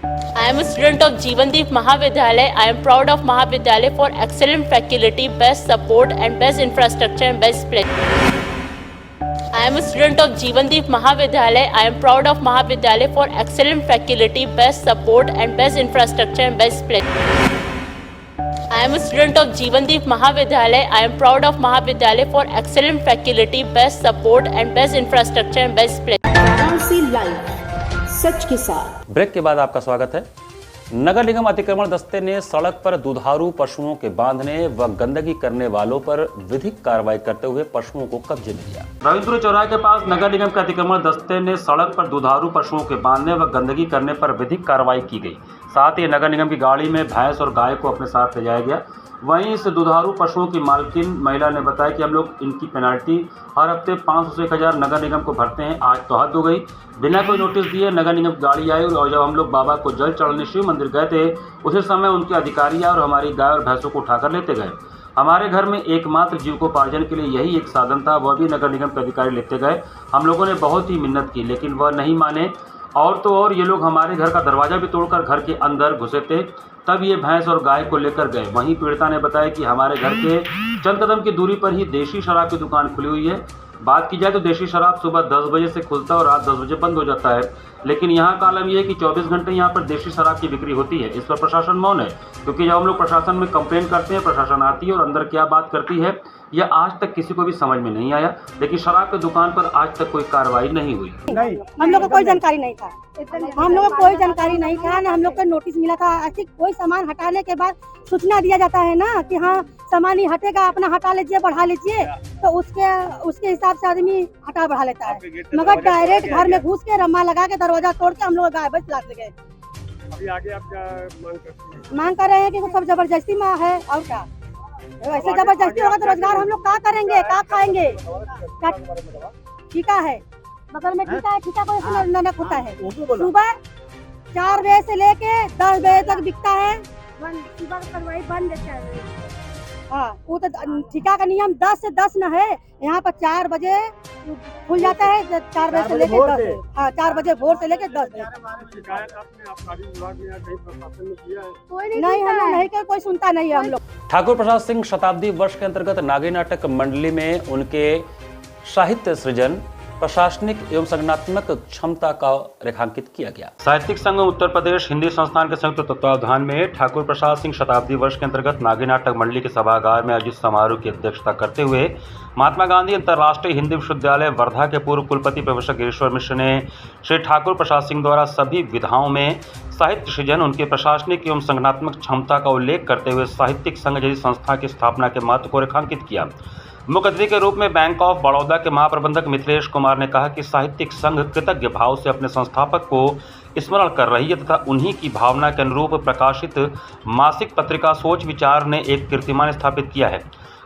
I am a student of Jeevandeep Mahavidyalaya. I am proud of Mahavidyalaya for excellent faculty, best support and best infrastructure and best place. I am a student of Jeevandeep Mahavidyalaya. I am proud of Mahavidyalaya for excellent faculty, best support and best infrastructure and best place. I am a student of Jeevandeep Mahavidyalaya. I am proud of Mahavidyalaya for excellent faculty, best support and best infrastructure and best place. Varanasi live सच के साथ। ब्रेक के बाद आपका स्वागत है। नगर निगम अतिक्रमण दस्ते ने सड़क पर दुधारू पशुओं के बांधने व गंदगी करने वालों पर विधिक कार्रवाई करते हुए पशुओं को कब्जे में लिया। रविंद्र चौराहे के पास नगर निगम के अतिक्रमण दस्ते ने सड़क पर दुधारू पशुओं के बांधने व गंदगी करने पर विधिक कार्रवाई की गई। साथ ही नगर निगम की गाड़ी में भैंस और गाय को अपने साथ ले जाया गया। वहीं इस दुधारू पशुओं की मालकिन महिला ने बताया कि हम लोग इनकी पेनाल्टी हर हफ्ते 500 से 1000 नगर निगम को भरते हैं। आज तो हद हो गई, बिना कोई नोटिस दिए नगर निगम की गाड़ी आई और जब हम लोग बाबा को जल चढ़ाने शिव मंदिर गए थे उसी समय उनके अधिकारी आए और हमारी गाय और भैंसों को उठाकर लेते गए। हमारे घर में एकमात्र जीविकोपार्जन के लिए यही एक साधन था, वह भी नगर निगम के अधिकारी लेते गए। हम लोगों ने बहुत ही मिन्नत की लेकिन वह नहीं माने और तो और ये लोग हमारे घर का दरवाज़ा भी तोड़कर घर के अंदर घुसे थे, तब ये भैंस और गाय को लेकर गए। वहीं पीड़िता ने बताया कि हमारे घर के चंद कदम की दूरी पर ही देशी शराब की दुकान खुली हुई है। बात की जाए तो देशी शराब सुबह 10 बजे से खुलता है और रात 10 बजे बंद हो जाता है, लेकिन यहाँ का आलम यह है कि 24 घंटे यहाँ पर देशी शराब की बिक्री होती है। इस पर प्रशासन मौन है, क्योंकि जब हम लोग प्रशासन में कंप्लेन करते हैं, प्रशासन आती है और अंदर क्या बात करती है यह आज तक किसी को भी समझ में नहीं आया। लेकिन शराब की दुकान पर आज तक कोई कार्रवाई नहीं हुई। हम लोग को कोई जानकारी नहीं था, हम लोग को कोई जानकारी नहीं था ना हम लोग को नोटिस मिला था। ऐसे कोई सामान हटाने के बाद सूचना दिया जाता है ना कि हाँ सामान ही हटेगा, अपना हटा लीजिए बढ़ा लीजिए, तो उसके हिसाब से आदमी हटा बढ़ा लेता है। मगर डायरेक्ट घर में घुस के रम्मा लगा के दरवाजा तोड़ के हम लोग गाय भैंस लाद गए। अभी आगे आप क्या मांग कर रहे हैं कि सब जबरदस्ती में है और क्या, ऐसे जबरदस्ती होगा तो रोजगार हम लोग क्या करेंगे, क्या खाएंगे। ठीका है बगल में, ठीका है, ठीका कोई ननक होता है। सुबह 4 बजे से लेके 10 बजे तक बिकता है, सुबह करवाई बंद है। हाँ वो तो ठीका का नियम 10 से 10 न है, यहाँ पर 4 बजे खुल जाता है, 4 बजे से लेके 10। हाँ 4 बजे भोर से लेके 10 बजे। शिकायत आपने आबकारी विभाग में या कहीं प्रशासन में किया है? नहीं हम लोग नहीं, कोई सुनता नहीं है हम लोग। ठाकुर प्रसाद सिंह शताब्दी वर्ष के अंतर्गत नागी नाटक मंडली में उनके साहित्य सृजन, प्रशासनिक एवं संगठनात्मक क्षमता का रेखांकित किया गया। साहित्यिक संघ उत्तर प्रदेश हिंदी संस्थान के संयुक्त तत्वावधान में ठाकुर प्रसाद सिंह शताब्दी वर्ष के अंतर्गत नागी नाटक मंडली के सभागार में आयोजित समारोह की अध्यक्षता करते हुए महात्मा गांधी अंतर्राष्ट्रीय हिंदी विश्वविद्यालय वर्धा के पूर्व कुलपति प्रोफेसर गिरीश्वर मिश्र ने श्री ठाकुर प्रसाद सिंह द्वारा सभी विधाओं में साहित्य सृजन, उनके प्रशासनिक एवं संगठनात्मक क्षमता का उल्लेख करते हुए साहित्यिक संघ जैसी संस्था की स्थापना के महत्व को रेखांकित किया। मुख्य अतिथि के रूप में बैंक ऑफ बड़ौदा के महाप्रबंधक मिथिलेश कुमार ने कहा कि साहित्यिक संघ कृतज्ञ भाव से अपने संस्थापक को स्मरण कर रही है तथा उन्हीं की भावना के अनुरूप प्रकाशित मासिक पत्रिका सोच विचार ने एक कीर्तिमान स्थापित किया है।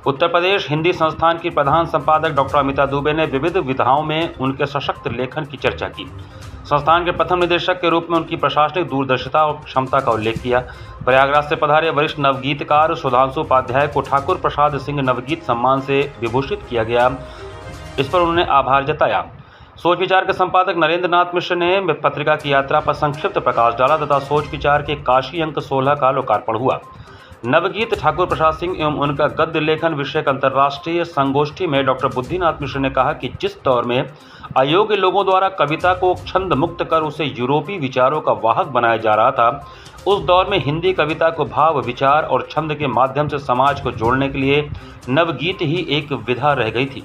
उत्तर प्रदेश हिंदी संस्थान की प्रधान संपादक डॉक्टर अमिता दुबे ने विविध विधाओं में उनके सशक्त लेखन की चर्चा की। संस्थान के प्रथम निदेशक के रूप में उनकी प्रशासनिक दूरदर्शिता और क्षमता का उल्लेख किया। प्रयागराज से पधारे वरिष्ठ नवगीतकार सुधांशु उपाध्याय को ठाकुर प्रसाद सिंह नवगीत सम्मान से विभूषित किया गया, इस पर उन्होंने आभार जताया। सोच विचार के संपादक नरेंद्र नाथ मिश्र ने पत्रिका की यात्रा पर संक्षिप्त प्रकाश डाला तथा सोच विचार के काशी अंक 16 का लोकार्पण हुआ। नवगीत ठाकुर प्रसाद सिंह एवं उनका गद्य लेखन विषयक अंतर्राष्ट्रीय संगोष्ठी में डॉक्टर बुद्धिनाथ मिश्र ने कहा कि जिस दौर में अयोग्य लोगों द्वारा कविता को छंद मुक्त कर उसे यूरोपीय विचारों का वाहक बनाया जा रहा था, उस दौर में हिंदी कविता को भाव, विचार और छंद के माध्यम से समाज को जोड़ने के लिए नवगीत ही एक विधा रह गई थी।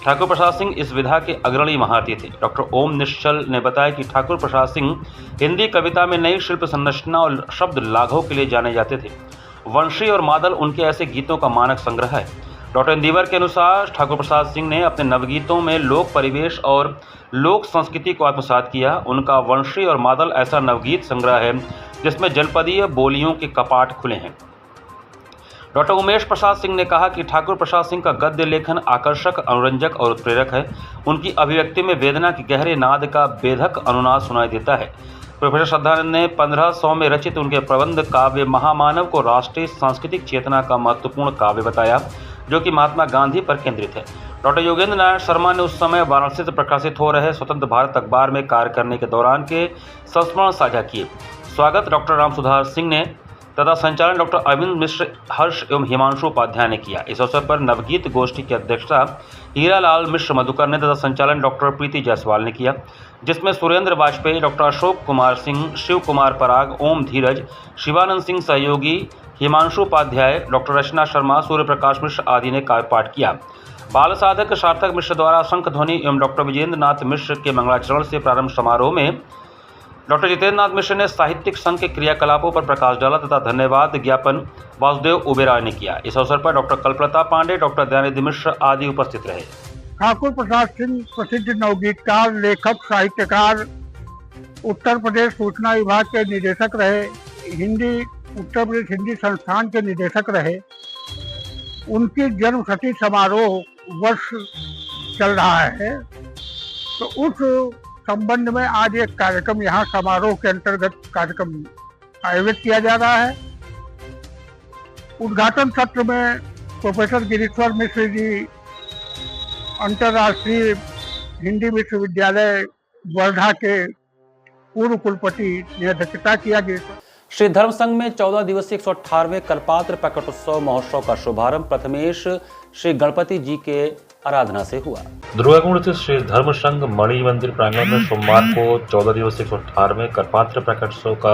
ठाकुर प्रसाद सिंह इस विधा के अग्रणी महारथी थे। डॉक्टर ओम निश्चल ने बताया कि ठाकुर प्रसाद सिंह हिंदी कविता में नई शिल्प संरचना और शब्द लाघव के लिए जाने जाते थे। वंशी और मादल उनके ऐसे गीतों का मानक संग्रह है। डॉक्टर इंदिवर के अनुसार ठाकुर प्रसाद सिंह ने अपने नवगीतों में लोक परिवेश और लोक संस्कृति को आत्मसात किया। उनका वंशी और मादल ऐसा नवगीत संग्रह है जिसमें जनपदीय बोलियों के कपाट खुले हैं। डॉक्टर उमेश प्रसाद सिंह ने कहा कि ठाकुर प्रसाद सिंह का गद्य लेखन आकर्षक, अनुरंजक और उत्प्रेरक है। उनकी अभिव्यक्ति में वेदना के गहरे नाद का बेधक अनुनाद सुनाई देता है। प्रोफेसर श्रद्धानंद ने 1500 में रचित उनके प्रबंध काव्य महामानव को राष्ट्रीय सांस्कृतिक चेतना का महत्वपूर्ण काव्य बताया, जो कि महात्मा गांधी पर केंद्रित है। डॉक्टर योगेंद्र नारायण शर्मा ने उस समय वाराणसी से प्रकाशित हो रहे स्वतंत्र भारत अखबार में कार्य करने के दौरान के संस्मरण साझा किए। स्वागत डॉक्टर रामसुधार सिंह ने तथा संचालन डॉक्टर अरविंद मिश्र, हर्ष एवं हिमांशु उपाध्याय ने किया। इस अवसर पर नवगीत गोष्ठी की अध्यक्षता हीरालाल मिश्र मधुकर ने तथा संचालन डॉक्टर प्रीति जायसवाल ने किया, जिसमें सुरेंद्र वाजपेयी, डॉक्टर अशोक कुमार सिंह, शिव कुमार पराग, ओम धीरज, शिवानंद सिंह सहयोगी, हिमांशु उपाध्याय, डॉक्टर रचना शर्मा, सूर्य प्रकाश मिश्र आदि ने काव्य पाठ किया। बाल साधक सार्थक मिश्र द्वारा शंख ध्वनि एवं डॉक्टर विजेंद्र नाथ मिश्र के मंगलाचरण से प्रारंभ समारोह में डॉक्टर जितेंद्र नाथ मिश्र ने साहित्यिक संघ के क्रियाकलापों पर प्रकाश डाला तथा धन्यवाद ज्ञापन वासुदेव उबेराय ने किया। इस अवसर पर डॉक्टर कल्पलता पांडे, डॉक्टर दयानिधि मिश्र आदि उपस्थित रहे। ठाकुर प्रसाद सिंह प्रसिद्ध नवगीतकार, लेखक, साहित्यकार, उत्तर प्रदेश सूचना विभाग के निदेशक रहे, उत्तर प्रदेश हिंदी संस्थान के निदेशक रहे। उनकी जन्म शती समारोह वर्ष चल रहा है, तो उस संबंध में आज एक कार्यक्रम यहाँ समारोह के अंतर्गत कार्यक्रम आयोजित किया जा रहा है। उद्घाटन सत्र में प्रोफेसर गिरीश्वर मिश्र जी, अंतर्राष्ट्रीय हिंदी विश्वविद्यालय वर्धा के पूर्व कुलपति ने अध्यक्षता किया। श्री धर्म संघ में 14 दिवसीय 118वें कल्पात्र प्रकटोत्सव महोत्सव का शुभारंभ प्रथमेश श्री गणपति जी के आराधना से हुआ। दुर्गाकुंड स्थित श्री धर्म संघ मणि मंदिर प्रांगण में सोमवार को 14 दिवसीय 118वें कल्पात्र प्रकटोत्सव का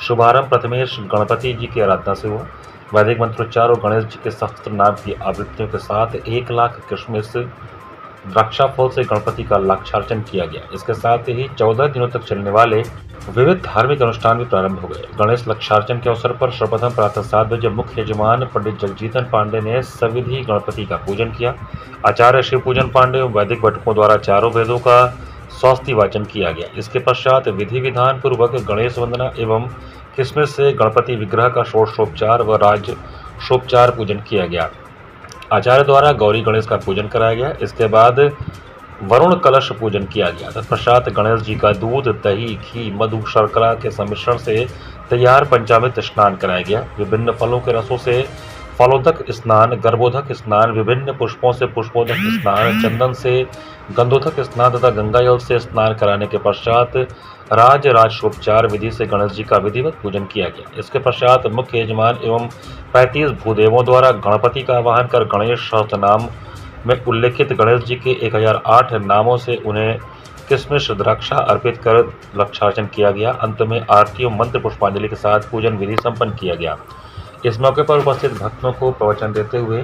शुभारंभ प्रथमेश गणपति जी की आराधना से हुआ। वैदिक मंत्रोच्चार और गणेश जी के सहस्त्र नाम की आवृत्तियों के साथ 1 लाख किशमिश द्राक्षाफल से गणपति का लाक्षार्चन किया गया। इसके साथ ही 14 दिनों तक चलने वाले विविध धार्मिक अनुष्ठान भी प्रारंभ हो गए। गणेश लक्षार्चन के अवसर पर सर्वप्रथम प्रातः 7 बजे मुख्य यजमान पंडित जगजीतन पांडे ने सविधि गणपति का पूजन किया। आचार्य शिव पूजन पांडे एवं वैदिक भटकों द्वारा चारों वेदों का स्वस्ति वाचन किया गया। इसके पश्चात विधि विधान पूर्वक गणेश वंदना एवं किशमिश से गणपति विग्रह का षोडशोपचार व राजसोपचार पूजन किया गया। आचार्य द्वारा गौरी गणेश का पूजन कराया गया। इसके बाद वरुण कलश पूजन किया गया। तत्पश्चात गणेश जी का दूध, दही, घी, मधु, शर्करा के सम्मिश्रण से तैयार पंचामृत स्नान कराया गया। विभिन्न फलों के रसों से फलोदक स्नान, गर्भोदक स्नान, विभिन्न पुष्पों से पुष्पोदक स्नान, चंदन से गंधोदक स्नान तथा गंगा जल से स्नान कराने के पश्चात राजसोपचार विधि से गणेश जी का विधिवत पूजन किया गया। इसके पश्चात मुख्य यजमान एवं 35 भूदेवों द्वारा गणपति का आवाहन कर गणेश सहस्त्रनाम में उल्लेखित गणेश जी के 1008 नामों से उन्हें किशमिश द्राक्षा अर्पित कर लक्षार्चन किया गया। अंत में आरती और मंत्र पुष्पांजलि के साथ पूजन विधि संपन्न किया गया। इस मौके पर उपस्थित भक्तों को प्रवचन देते हुए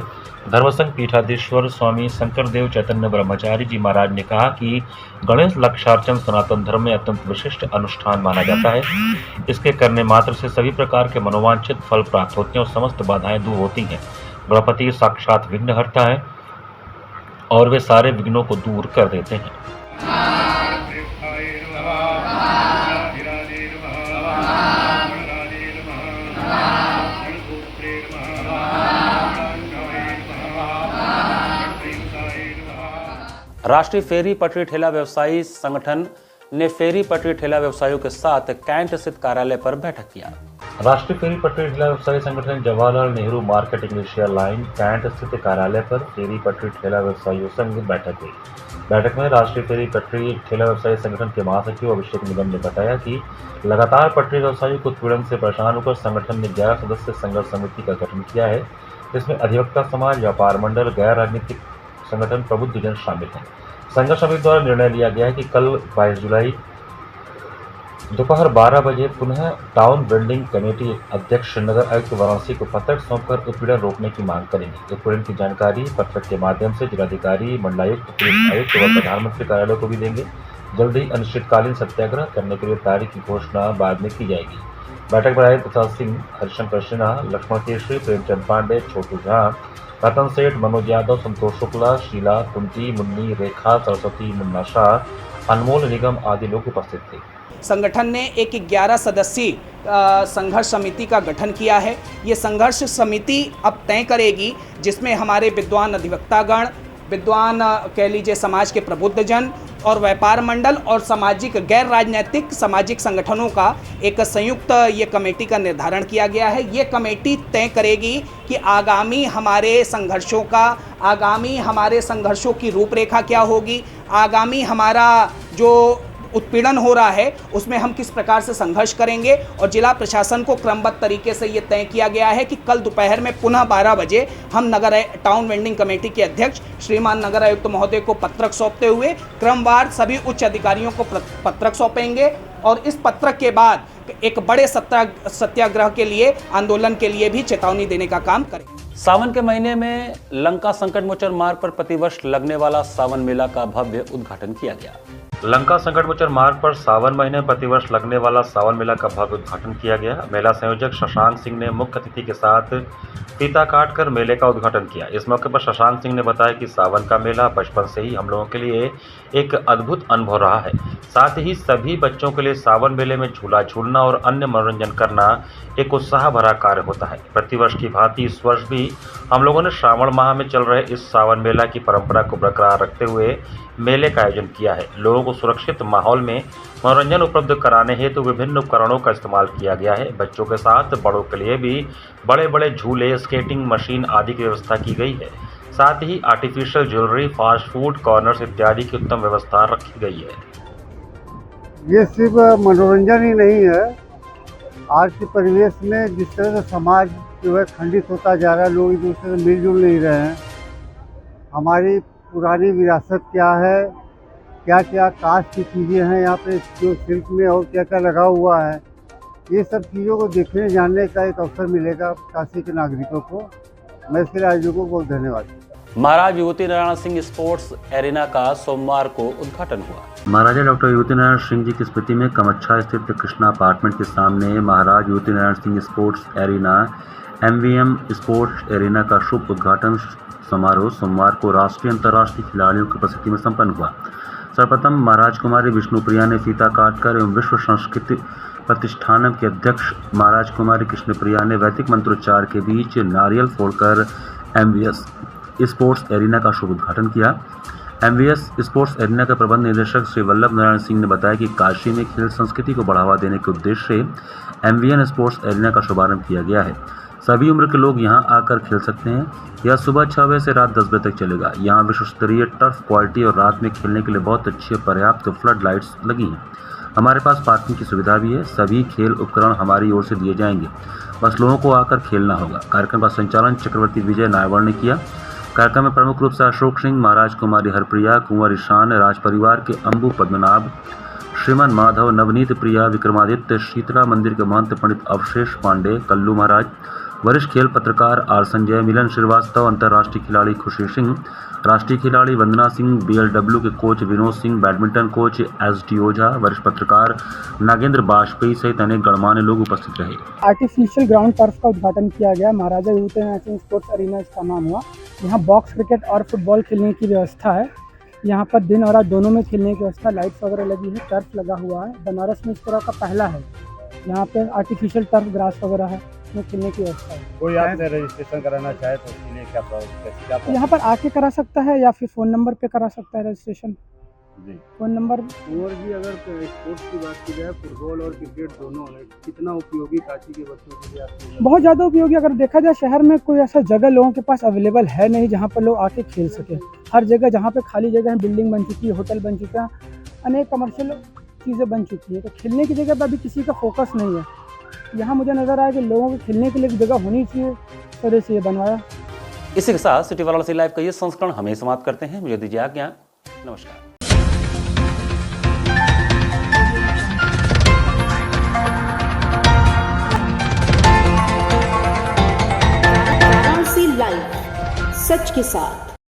धर्मसंघ पीठाधीश्वर स्वामी शंकरदेव चैतन्य ब्रह्मचारी जी महाराज ने कहा कि गणेश लक्षार्चन सनातन धर्म में अत्यंत विशिष्ट अनुष्ठान माना जाता है। इसके करने मात्र से सभी प्रकार के मनोवांछित फल प्राप्त होते हैं और समस्त बाधाएं दूर होती हैं। गणपति साक्षात विघ्नहर्ता हैं और वे सारे विघ्नों को दूर कर देते हैं। राष्ट्रीय फेरी पटरी ठेला व्यवसायी संगठन ने फेरी पटरी ठेला व्यवसायियों के साथ कैंट स्थित कार्यालय पर बैठक किया। राष्ट्रीय फेरी पटरी ठेला व्यवसायी संगठन Jawaharlal Nehru market initial line cantt स्थित कार्यालय पर फेरी पटरी ठेला व्यवसायियों संघ बैठक हुई। बैठक में राष्ट्रीय फेरी पटरी ठेला व्यवसायी संगठन के महासचिव अभिषेक निगम ने बताया कि लगातार पटरी व्यवसायियों को उत्पीड़न से परेशान होकर संगठन ने 11 सदस्य संघर्ष समिति का गठन किया है। इसमें अधिवक्ता समाज, व्यापार मंडल, गैर राजनीतिक संगठन, प्रबुद्ध जन शामिल हैं। संघर्ष समिति द्वारा निर्णय लिया गया है कि कल 22 जुलाई दोपहर 12 बजे पुनः टाउन बिल्डिंग कमेटी अध्यक्ष नगर आयुक्त वाराणसी को पत्र सौंपकर उत्पीड़न रोकने की मांग करेंगे। उत्पीड़न की जानकारी पत्र के माध्यम से जिलाधिकारी, मंडलायुक्त, पुलिस आयुक्त व प्रधानमंत्री कार्यालय को भी देंगे। जल्द ही अनिश्चितकालीन सत्याग्रह करने के लिए तारीख की घोषणा बाद में की जाएगी। बैठक में राय प्रसाद सिंह, हरिशंकर सिन्हा, लक्ष्मण केशरी, प्रेमचंद पांडे, छोटू झा, रतन सेठ, मनोज यादव, संतोष शुक्ला, शीला कुंती, मुन्नी, रेखा, सरस्वती, मुन्ना शाह, अनमोल निगम आदि लोग उपस्थित थे। संगठन ने एक 11 सदस्यीय संघर्ष समिति का गठन किया है। ये संघर्ष समिति अब तय करेगी जिसमें हमारे विद्वान अधिवक्तागण, विद्वान कह लीजिए समाज के प्रबुद्धजन और व्यापार मंडल और सामाजिक गैर राजनीतिक सामाजिक संगठनों का एक संयुक्त ये कमेटी का निर्धारण किया गया है। ये कमेटी तय करेगी कि आगामी हमारे संघर्षों की रूपरेखा क्या होगी, आगामी हमारा जो उत्पीड़न हो रहा है उसमें हम किस प्रकार से संघर्ष करेंगे। और जिला प्रशासन को क्रमबद्ध तरीके से ये तय किया गया है कि कल दोपहर में पुनः 12 बजे हम टाउन वेंडिंग कमेटी के अध्यक्ष श्रीमान नगर आयुक्त महोदय को पत्रक सौंपते हुए क्रमवार सभी उच्च अधिकारियों को पत्रक सौंपेंगे और इस पत्रक के बाद एक बड़े सत्याग्रह के लिए, आंदोलन के लिए भी चेतावनी देने का काम करेंगे। सावन के महीने में लंका संकट मोचन मार्ग पर प्रतिवर्ष लगने वाला सावन मेला का भव्य उद्घाटन किया गया। लंका संकट मोचन मार्ग पर सावन महीने में प्रतिवर्ष लगने वाला सावन मेला का भव्य उद्घाटन किया गया। मेला संयोजक शशांक सिंह ने मुख्य अतिथि के साथ फीता काटकर मेले का उद्घाटन किया। इस मौके पर शशांक सिंह ने बताया कि सावन का मेला बचपन से ही हम लोगों के लिए एक अद्भुत अनुभव रहा है। साथ ही सभी बच्चों के लिए सावन मेले में झूला झूलना और अन्य मनोरंजन करना एक उत्साह भरा कार्य होता है। प्रतिवर्ष की भांति इस वर्ष भी हम लोगों ने श्रावण माह में चल रहे इस सावन मेला की परंपरा को बरकरार रखते हुए मेले का आयोजन किया है। लोगों को सुरक्षित माहौल में मनोरंजन उपलब्ध कराने हेतु विभिन्न उपकरणों का इस्तेमाल किया गया है। बच्चों के साथ बड़ों के लिए भी बड़े बड़े झूले, स्केटिंग मशीन आदि की व्यवस्था की गई है। साथ ही artificial jewellery, fast food corners इत्यादि की उत्तम व्यवस्था रखी गई है। ये सिर्फ मनोरंजन ही नहीं है, आज के परिवेश में जिस तरह से समाज जो है खंडित होता जा रहा है, लोग एक दूसरे से मिलजुल नहीं रहे हैं। हमारी पुरानी विरासत क्या है, क्या क्या कास्ट की चीज़ें हैं यहाँ पे जो सिल्क में और क्या क्या लगा हुआ है, ये सब चीज़ों को देखने जानने का एक अवसर मिलेगा काशी के नागरिकों को। मैं इसके लिए आयोजकों को बहुत धन्यवाद। महाराज विभूति नारायण सिंह स्पोर्ट्स एरिना का सोमवार को उद्घाटन हुआ। महाराजा डॉक्टर विभूति नारायण सिंह जी की स्मृति में कमच्छा स्थित कृष्णा अपार्टमेंट के सामने Maharaj Vibhuti Narayan Singh sports arena MVM sports arena का शुभ उद्घाटन समारोह सोमवार को राष्ट्रीय अंतर्राष्ट्रीय खिलाड़ियों की उपस्थिति में संपन्न हुआ। सर्वप्रथम महाराज कुमारी विष्णुप्रिया ने फीता काटकर एवं विश्व संस्कृति प्रतिष्ठानम के अध्यक्ष महाराज कुमारी कृष्णप्रिया ने वैदिक मंत्रोच्चार के बीच नारियल फोड़कर MVS स्पोर्ट्स एरिना का शुभ उद्घाटन किया। MVS स्पोर्ट्स एरिना के प्रबंध निदेशक श्री वल्लभ नारायण सिंह ने बताया कि काशी में खेल संस्कृति को बढ़ावा देने के उद्देश्य से MVN स्पोर्ट्स एरिना का शुभारंभ किया गया है। सभी उम्र के लोग यहां आकर खेल सकते हैं। यह सुबह 6 बजे से रात 10 बजे तक चलेगा। यहां विश्व स्तरीय टर्फ क्वालिटी और रात में खेलने के लिए बहुत अच्छी पर्याप्त फ्लड लाइट्स लगी हैं। हमारे पास पार्किंग की सुविधा भी है। सभी खेल उपकरण हमारी ओर से दिए जाएंगे, बस लोगों को आकर खेलना होगा। कार्यक्रम का संचालन चक्रवर्ती विजय नायवर ने किया। कार्यक्रम में प्रमुख रूप से अशोक सिंह, महाराज कुमारी हरप्रिया, कुंवर ईशान, राज परिवार के अंबु पद्मनाभ, श्रीमन माधव, नवनीत प्रिया, विक्रमादित्य, शीतला मंदिर के महंत पंडित अवशेष पांडे, कल्लू महाराज, वरिष्ठ खेल पत्रकार आर संजय, मिलन श्रीवास्तव, अंतर्राष्ट्रीय खिलाड़ी खुशी सिंह, राष्ट्रीय खिलाड़ी वंदना सिंह, BLW के coach Vinod Singh, badminton coach SD ओझा, वरिष्ठ पत्रकार नागेंद्र बाजपेयी सहित अनेक गणमान्य लोग उपस्थित रहे। आर्टिफिशियल ग्राउंड टर्फ का उद्घाटन किया गया। महाराजा विभूति नारायण सिंह स्पोर्ट्स एरिना इसका नाम हुआ। यहाँ बॉक्स क्रिकेट और फुटबॉल खेलने की व्यवस्था है। यहाँ पर दिन और रात दोनों में खेलने की व्यवस्था, लाइट्स वगैरह लगी है, टर्फ लगा हुआ है। बनारस में इस तरह का पहला है। यहाँ पे आर्टिफिशियल टर्फ ग्रास वगैरह है, में खेलने की व्यवस्था है। कोई आपसे रजिस्ट्रेशन कराना चाहे तो उसके लिए क्या प्रोसेस? यहाँ पर आके करा सकता है या फिर फ़ोन नंबर पे करा सकता है रजिस्ट्रेशन। जी, फ़ोन नंबर। और भी अगर स्पोर्ट्स की बात की जाए, फुटबॉल और क्रिकेट दोनों है, कितना उपयोगी काशी के बच्चों के लिए? बहुत ज़्यादा उपयोगी। अगर देखा जाए शहर में कोई ऐसा जगह लोगों के पास अवेलेबल है नहीं जहाँ पर लोग आके खेल सके। हर जगह जहाँ पे खाली जगह है, बिल्डिंग बन चुकी है, होटल बन चुका है, अनेक कमर्शियल चीज़ें बन चुकी है, तो खेलने की जगह पर अभी किसी का फोकस नहीं है। यहाँ मुझे नज़र आया कि लोगों को खेलने के लिए एक जगह होनी चाहिए, इस तरह से ये बनवाया। इसी के साथ सिटी वाराणसी लाइव का ये संस्करण हमें समाप्त करते हैं। मुझे दीजिए आज्ञा, नमस्कार। लाइव सच के साथ।